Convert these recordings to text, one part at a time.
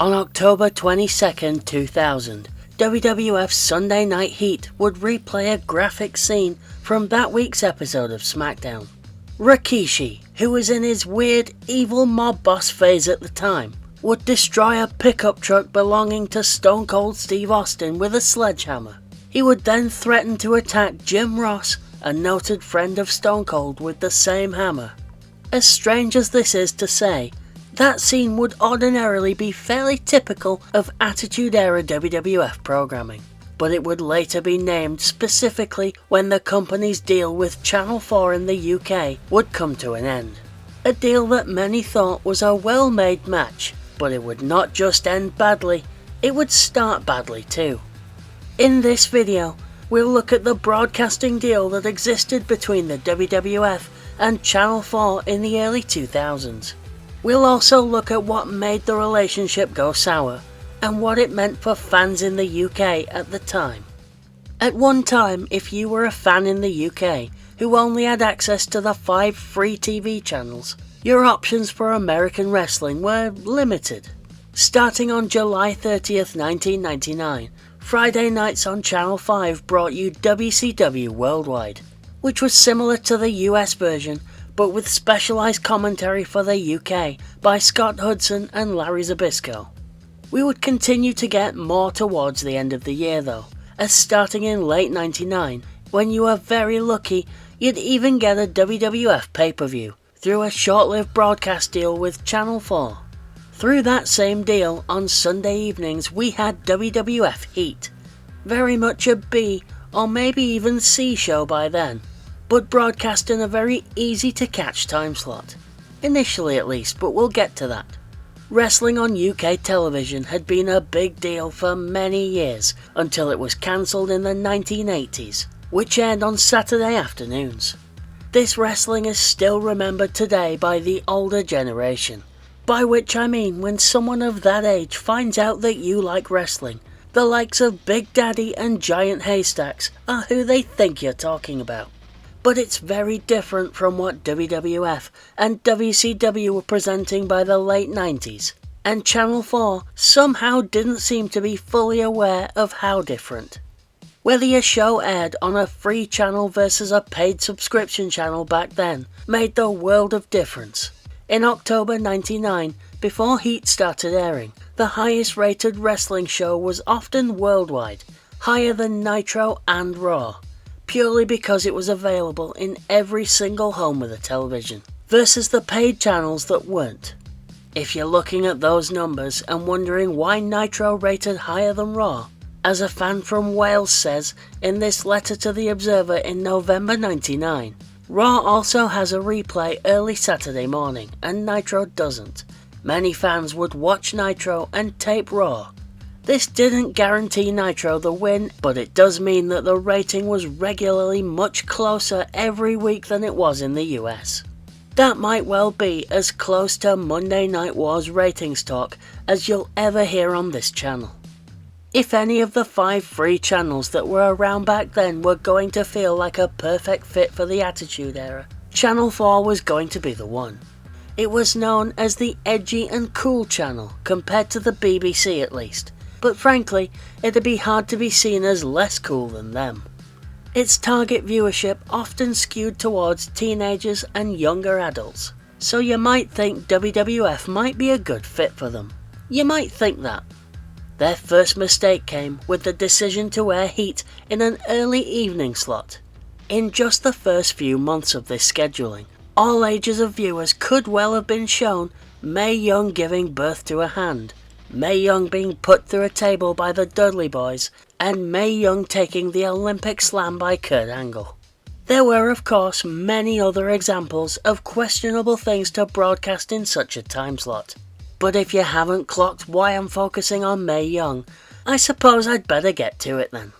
On October 22nd, 2000, WWF's Sunday Night Heat would replay a graphic scene from that week's episode of SmackDown. Rikishi, who was in his weird, evil mob boss phase at the time, would destroy a pickup truck belonging to Stone Cold Steve Austin with a sledgehammer. He would then threaten to attack Jim Ross, a noted friend of Stone Cold, with the same hammer. As strange as this is to say, that scene would ordinarily be fairly typical of Attitude Era WWF programming, but it would later be named specifically when the company's deal with Channel 4 in the UK would come to an end. A deal that many thought was a well-made match, but it would not just end badly, it would start badly too. In this video, we'll look at the broadcasting deal that existed between the WWF and Channel 4 in the early 2000s. We'll also look at what made the relationship go sour, and what it meant for fans in the UK at the time. At one time, if you were a fan in the UK who only had access to the 5 free TV channels, your options for American wrestling were limited. Starting on July 30th, 1999, Friday nights on Channel 5 brought you WCW Worldwide, which was similar to the US version, but with specialised commentary for the UK by Scott Hudson and Larry Zbyszko. We would continue to get more towards the end of the year though, as starting in late 99, when you were very lucky, you'd even get a WWF pay-per-view through a short-lived broadcast deal with Channel 4. Through that same deal, on Sunday evenings we had WWF Heat. Very much a B, or maybe even C show by then, but broadcast in a very easy to catch time slot. Initially at least, but we'll get to that. Wrestling on UK television had been a big deal for many years, until it was cancelled in the 1980s, which aired on Saturday afternoons. This wrestling is still remembered today by the older generation, by which I mean when someone of that age finds out that you like wrestling, the likes of Big Daddy and Giant Haystacks are who they think you're talking about. But it's very different from what WWF and WCW were presenting by the late 90s, and Channel 4 somehow didn't seem to be fully aware of how different. Whether your show aired on a free channel versus a paid subscription channel back then made the world of difference. In October 99, before Heat started airing, the highest rated wrestling show was often worldwide, higher than Nitro and Raw, purely because it was available in every single home with a television, versus the paid channels that weren't. If you're looking at those numbers and wondering why Nitro rated higher than Raw, as a fan from Wales says in this letter to the Observer in November 99, Raw also has a replay early Saturday morning and Nitro doesn't. Many fans would watch Nitro and tape Raw. This didn't guarantee Nitro the win, but it does mean that the rating was regularly much closer every week than it was in the US. That might well be as close to Monday Night War's ratings talk as you'll ever hear on this channel. If any of the 5 free channels that were around back then were going to feel like a perfect fit for the Attitude Era, Channel 4 was going to be the one. It was known as the edgy and cool channel, compared to the BBC at least. But frankly, it'd be hard to be seen as less cool than them. Its target viewership often skewed towards teenagers and younger adults, so you might think WWF might be a good fit for them. You might think that. Their first mistake came with the decision to air Heat in an early evening slot. In just the first few months of this scheduling, all ages of viewers could well have been shown Mae Young giving birth to a hand, Mae Young being put through a table by the Dudley Boys, and Mae Young taking the Olympic slam by Kurt Angle. There were of course many other examples of questionable things to broadcast in such a time slot. But if you haven't clocked why I'm focusing on Mae Young, I suppose I'd better get to it then.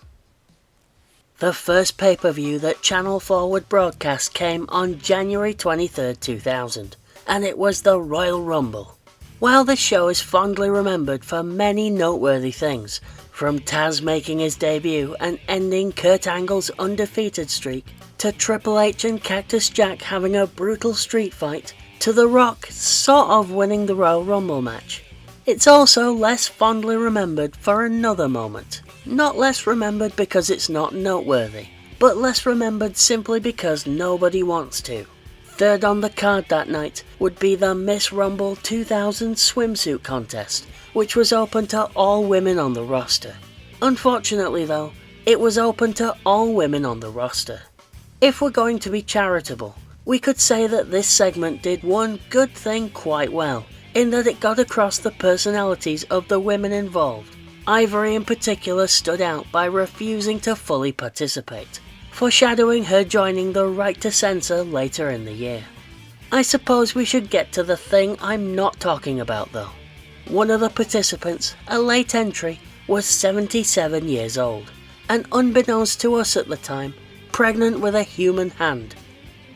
The first pay-per-view that Channel 4 would broadcast came on January 23rd, 2000, and it was the Royal Rumble. While the show is fondly remembered for many noteworthy things, from Taz making his debut and ending Kurt Angle's undefeated streak, to Triple H and Cactus Jack having a brutal street fight, to The Rock sort of winning the Royal Rumble match, It's also less fondly remembered for another moment. Not less remembered because it's not noteworthy, but less remembered simply because nobody wants to. Third on the card that night would be the Miss Rumble 2000 swimsuit contest, which was open to all women on the roster. Unfortunately though, it was open to all women on the roster. If we're going to be charitable, we could say that this segment did one good thing quite well, in that it got across the personalities of the women involved. Ivory in particular stood out by refusing to fully participate, foreshadowing her joining the Right to Censor later in the year. I suppose we should get to the thing I'm not talking about though. One of the participants, a late entry, was 77 years old, and unbeknownst to us at the time, pregnant with a human hand.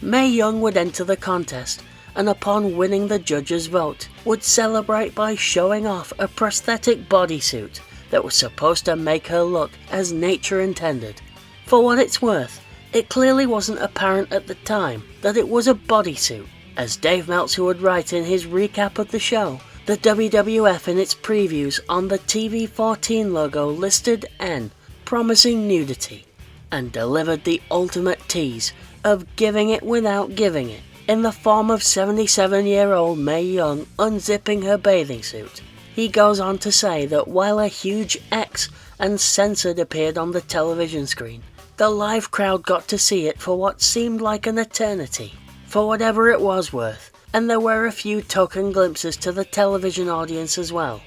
Mae Young would enter the contest, and upon winning the judges' vote, would celebrate by showing off a prosthetic bodysuit that was supposed to make her look as nature intended. For what it's worth, it clearly wasn't apparent at the time that it was a bodysuit, as Dave Meltzer would write in his recap of the show. The WWF in its previews on the TV14 logo listed N, promising nudity, and delivered the ultimate tease of giving it without giving it, in the form of 77-year-old Mae Young unzipping her bathing suit. He goes on to say that while a huge X and censored appeared on the television screen, the live crowd got to see it for what seemed like an eternity, for whatever it was worth, and there were a few token glimpses to the television audience as well.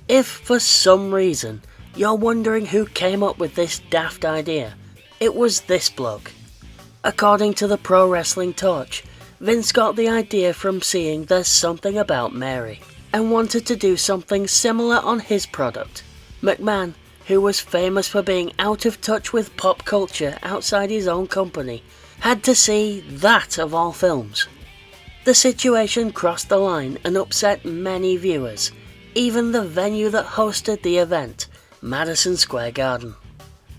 If, for some reason, you're wondering who came up with this daft idea, it was this bloke. According to the Pro Wrestling Torch, Vince got the idea from seeing There's Something About Mary, and wanted to do something similar on his product. McMahon, who was famous for being out of touch with pop culture outside his own company, had to see that of all films. The situation crossed the line and upset many viewers, even the venue that hosted the event, Madison Square Garden.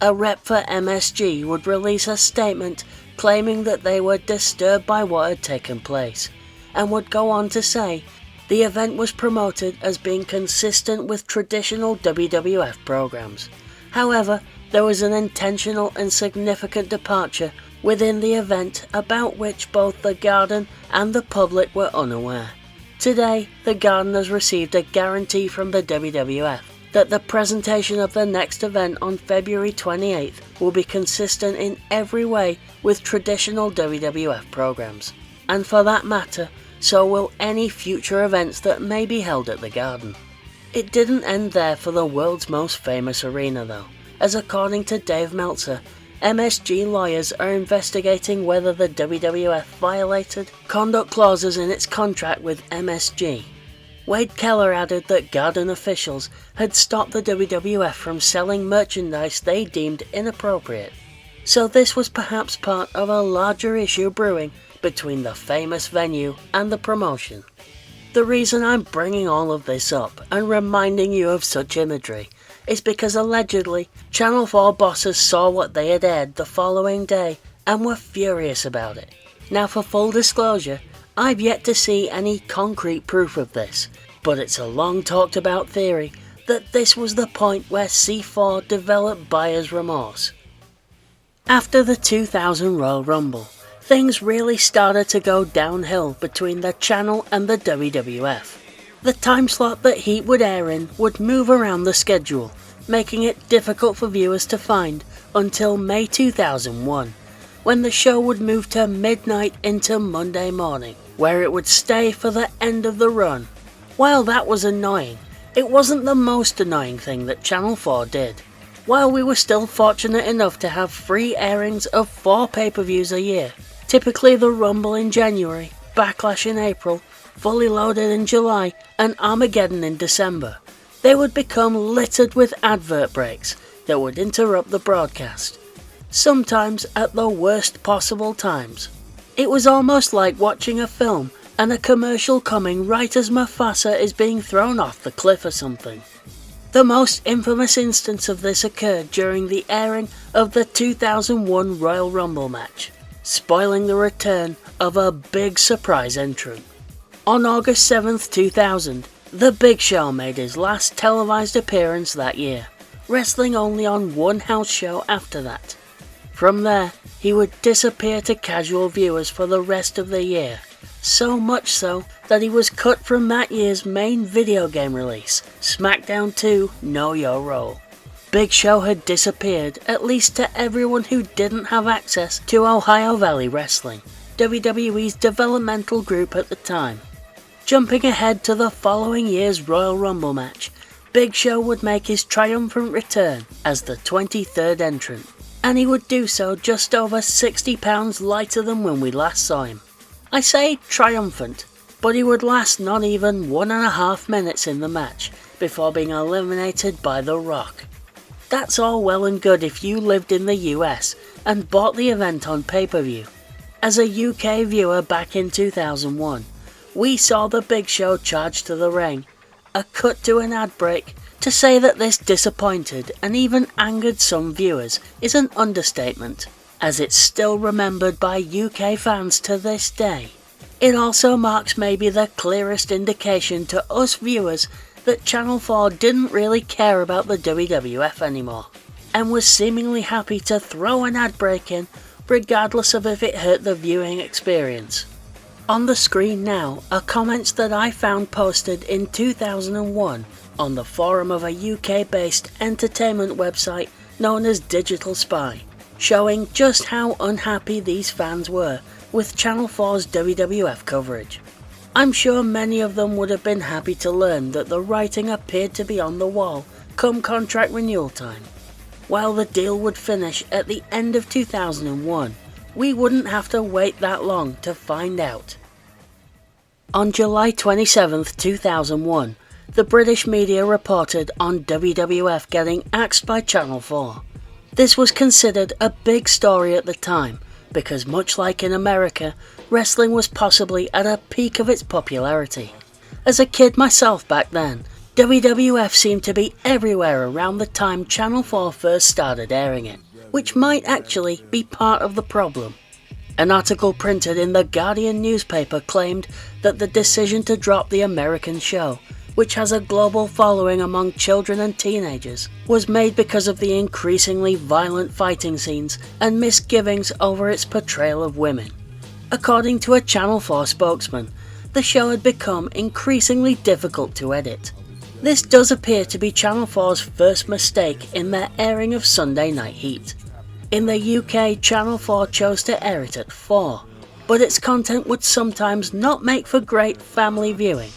A rep for MSG would release a statement claiming that they were disturbed by what had taken place, and would go on to say the event was promoted as being consistent with traditional WWF programs. However, there was an intentional and significant departure within the event about which both the Garden and the public were unaware. Today, the Garden has received a guarantee from the WWF that the presentation of the next event on February 28th will be consistent in every way with traditional WWF programs. And for that matter, so will any future events that may be held at the Garden. It didn't end there for the world's most famous arena though, as according to Dave Meltzer, MSG lawyers are investigating whether the WWF violated conduct clauses in its contract with MSG. Wade Keller added that Garden officials had stopped the WWF from selling merchandise they deemed inappropriate. So this was perhaps part of a larger issue brewing between the famous venue and the promotion. The reason I'm bringing all of this up and reminding you of such imagery is because allegedly Channel 4 bosses saw what they had aired the following day and were furious about it. Now, for full disclosure, I've yet to see any concrete proof of this, but it's a long talked about theory that this was the point where C4 developed buyer's remorse. After the 2000 Royal Rumble, things really started to go downhill between the channel and the WWF. The time slot that Heat would air in would move around the schedule, making it difficult for viewers to find until May 2001, when the show would move to midnight into Monday morning, where it would stay for the end of the run. While that was annoying, it wasn't the most annoying thing that Channel 4 did. While we were still fortunate enough to have free airings of 4 pay-per-views a year, typically the Rumble in January, Backlash in April, Fully Loaded in July, and Armageddon in December, they would become littered with advert breaks that would interrupt the broadcast, sometimes at the worst possible times. It was almost like watching a film and a commercial coming right as Mufasa is being thrown off the cliff or something. The most infamous instance of this occurred during the airing of the 2001 Royal Rumble match, spoiling the return of a big surprise entrant. On August 7th, 2000, The Big Show made his last televised appearance that year, wrestling only on one house show after that. From there, he would disappear to casual viewers for the rest of the year, so much so that he was cut from that year's main video game release, SmackDown 2 Know Your Role. Big Show had disappeared, at least to everyone who didn't have access to Ohio Valley Wrestling, WWE's developmental group at the time. Jumping ahead to the following year's Royal Rumble match, Big Show would make his triumphant return as the 23rd entrant, and he would do so just over 60 pounds lighter than when we last saw him. I say triumphant, but he would last not even 1.5 minutes in the match before being eliminated by The Rock. That's all well and good if you lived in the US and bought the event on pay-per-view. As a UK viewer back in 2001, we saw the Big Show charge to the ring, a cut to an ad break. To say that this disappointed and even angered some viewers is an understatement, as it's still remembered by UK fans to this day. It also marks maybe the clearest indication to us viewers that Channel 4 didn't really care about the WWF anymore, and was seemingly happy to throw an ad break in, regardless of if it hurt the viewing experience. On the screen now are comments that I found posted in 2001 on the forum of a UK-based entertainment website known as Digital Spy, showing just how unhappy these fans were with Channel 4's WWF coverage. I'm sure many of them would have been happy to learn that the writing appeared to be on the wall come contract renewal time. While the deal would finish at the end of 2001, we wouldn't have to wait that long to find out. On July 27, 2001, the British media reported on WWF getting axed by Channel 4. This was considered a big story at the time, because much like in America, wrestling was possibly at a peak of its popularity. As a kid myself back then, WWF seemed to be everywhere around the time Channel 4 first started airing it, which might actually be part of the problem. An article printed in the Guardian newspaper claimed that the decision to drop the American show, which has a global following among children and teenagers, was made because of the increasingly violent fighting scenes and misgivings over its portrayal of women. According to a Channel 4 spokesman, the show had become increasingly difficult to edit. This does appear to be Channel 4's first mistake in their airing of Sunday Night Heat. In the UK, Channel 4 chose to air it at 4, but its content would sometimes not make for great family viewing.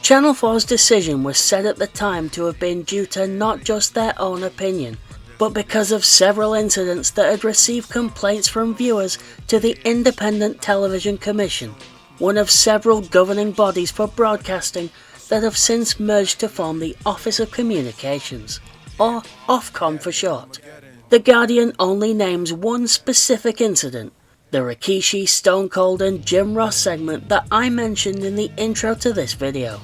Channel 4's decision was said at the time to have been due to not just their own opinion, but because of several incidents that had received complaints from viewers to the Independent Television Commission, one of several governing bodies for broadcasting that have since merged to form the Office of Communications, or Ofcom for short. The Guardian only names one specific incident, the Rikishi, Stone Cold and Jim Ross segment that I mentioned in the intro to this video.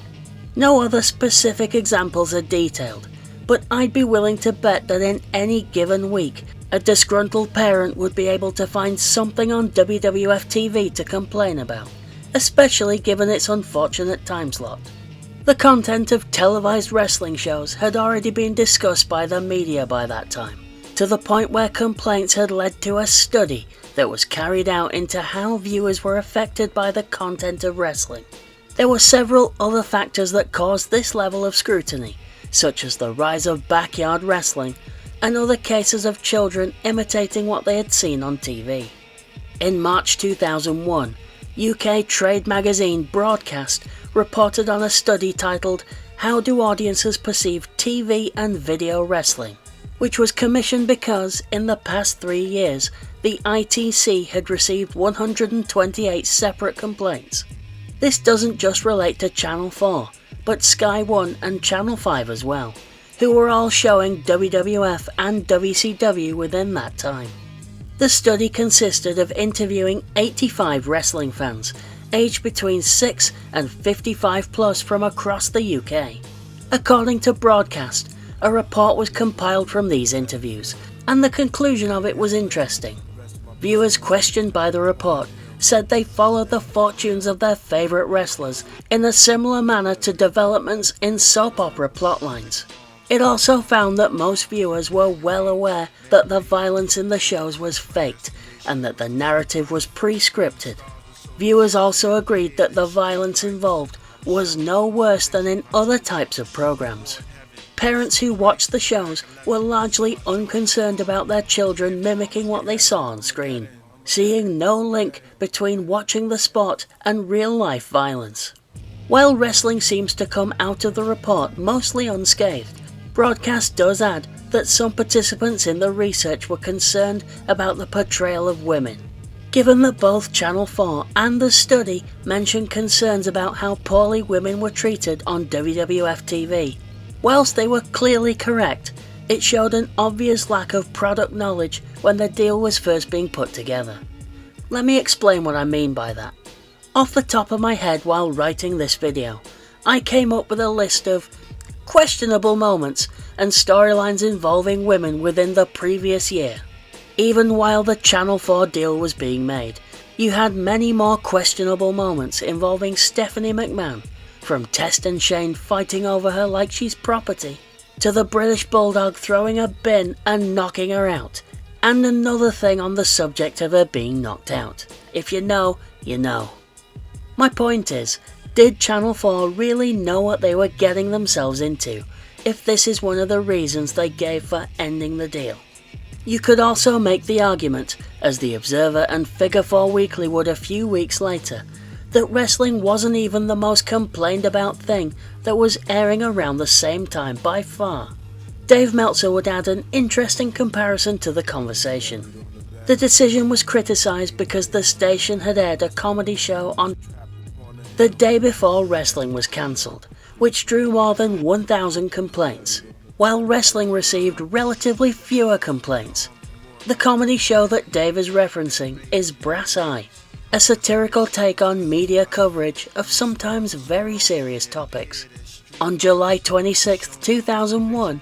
No other specific examples are detailed, but I'd be willing to bet that in any given week, a disgruntled parent would be able to find something on WWF TV to complain about, especially given its unfortunate time slot. The content of televised wrestling shows had already been discussed by the media by that time, to the point where complaints had led to a study that was carried out into how viewers were affected by the content of wrestling. There were several other factors that caused this level of scrutiny, such as the rise of backyard wrestling and other cases of children imitating what they had seen on TV. In March 2001, UK trade magazine Broadcast reported on a study titled "How Do Audiences Perceive TV and Video Wrestling?", which was commissioned because, in the past 3 years, the ITC had received 128 separate complaints. This doesn't just relate to Channel 4, but Sky 1 and Channel 5 as well, who were all showing WWF and WCW within that time. The study consisted of interviewing 85 wrestling fans, aged between 6 and 55 plus from across the UK. According to Broadcast, a report was compiled from these interviews, and the conclusion of it was interesting. Viewers questioned by the report said they followed the fortunes of their favourite wrestlers in a similar manner to developments in soap opera plotlines. It also found that most viewers were well aware that the violence in the shows was faked and that the narrative was pre-scripted. Viewers also agreed that the violence involved was no worse than in other types of programs. Parents who watched the shows were largely unconcerned about their children mimicking what they saw on screen, seeing no link between watching the sport and real-life violence. While wrestling seems to come out of the report mostly unscathed, broadcast does add that some participants in the research were concerned about the portrayal of women. Given that both Channel 4 and the study mentioned concerns about how poorly women were treated on WWF TV, whilst they were clearly correct, it showed an obvious lack of product knowledge when the deal was first being put together. Let me explain what I mean by that. Off the top of my head while writing this video, I came up with a list of questionable moments and storylines involving women within the previous year. Even while the Channel 4 deal was being made, you had many more questionable moments involving Stephanie McMahon, from Test and Shane fighting over her like she's property, to the British Bulldog throwing a bin and knocking her out, and another thing on the subject of her being knocked out. If you know, you know. My point is, did Channel 4 really know what they were getting themselves into, if this is one of the reasons they gave for ending the deal? You could also make the argument, as The Observer and Figure 4 Weekly would a few weeks later, that wrestling wasn't even the most complained about thing that was airing around the same time by far. Dave Meltzer would add an interesting comparison to the conversation. The decision was criticised because the station had aired a comedy show on the day before wrestling was cancelled, which drew more than 1,000 complaints, while wrestling received relatively fewer complaints. The comedy show that Dave is referencing is Brass Eye, a satirical take on media coverage of sometimes very serious topics. On July 26, 2001,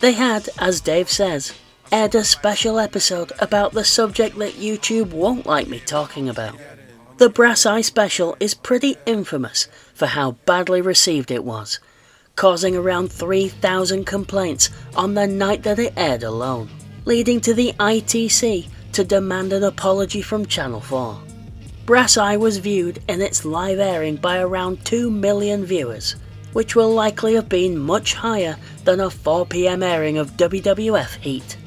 they had, as Dave says, aired a special episode about the subject that YouTube won't like me talking about. The Brass Eye special is pretty infamous for how badly received it was, causing around 3,000 complaints on the night that it aired alone, leading to the ITC to demand an apology from Channel 4. Brass Eye was viewed in its live airing by around 2 million viewers, which will likely have been much higher than a 4 PM airing of WWF Heat,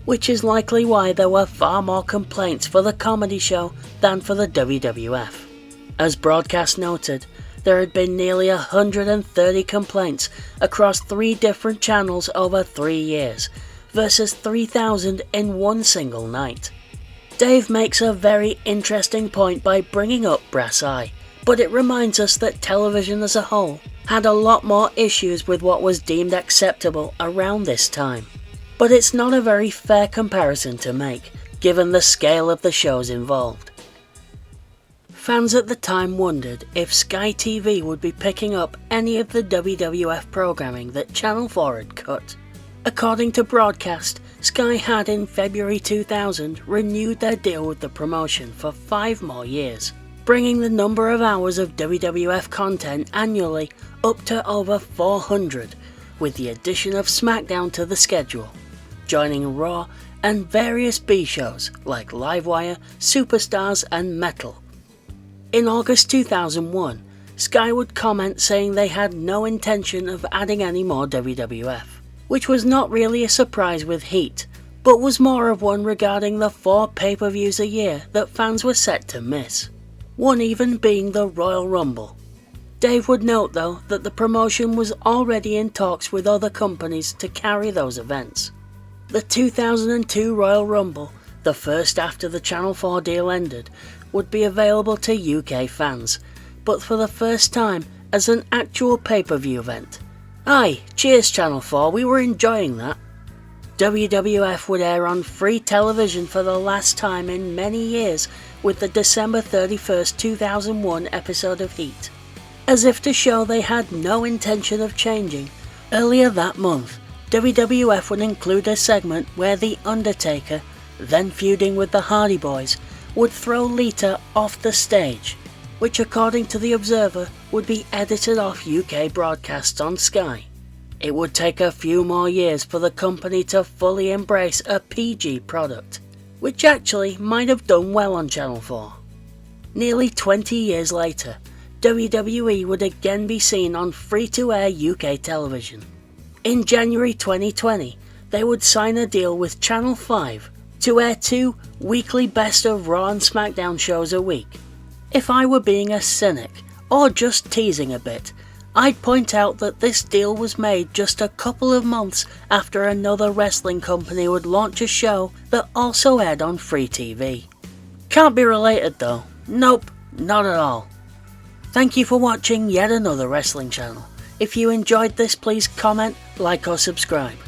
which is likely why there were far more complaints for the comedy show than for the WWF. As broadcast noted, there had been nearly 130 complaints across 3 different channels over 3 years, versus 3,000 in one single night. Dave makes a very interesting point by bringing up Brass Eye, but it reminds us that television as a whole had a lot more issues with what was deemed acceptable around this time. But it's not a very fair comparison to make, given the scale of the shows involved. Fans at the time wondered if Sky TV would be picking up any of the WWF programming that Channel 4 had cut. According to broadcast, Sky had in February 2000 renewed their deal with the promotion for 5 more years, bringing the number of hours of WWF content annually up to over 400, with the addition of SmackDown to the schedule, joining Raw and various B-shows like Livewire, Superstars and Metal. In August 2001, Sky would comment saying they had no intention of adding any more WWF, which was not really a surprise with Heat, but was more of one regarding the 4 pay-per-views a year that fans were set to miss, one even being the Royal Rumble. Dave would note though that the promotion was already in talks with other companies to carry those events. The 2002 Royal Rumble, the first after the Channel 4 deal ended, would be available to UK fans, but for the first time as an actual pay-per-view event. Aye, cheers Channel 4, we were enjoying that. WWF would air on free television for the last time in many years with the December 31st, 2001 episode of Heat. As if to show they had no intention of changing, earlier that month, WWF would include a segment where The Undertaker, then feuding with the Hardy Boys, would throw Lita off the stage, which according to The Observer would be edited off UK broadcasts on Sky. It would take a few more years for the company to fully embrace a PG product, which actually might have done well on Channel 4. Nearly 20 years later, WWE would again be seen on free-to-air UK television. In January 2020, they would sign a deal with Channel 5 to air 2 weekly Best of Raw and SmackDown shows a week. If I were being a cynic, or just teasing a bit, I'd point out that this deal was made just a couple of months after another wrestling company would launch a show that also aired on free TV. Can't be related though. Nope, not at all. Thank you for watching yet another wrestling channel. If you enjoyed this, please comment, like or subscribe.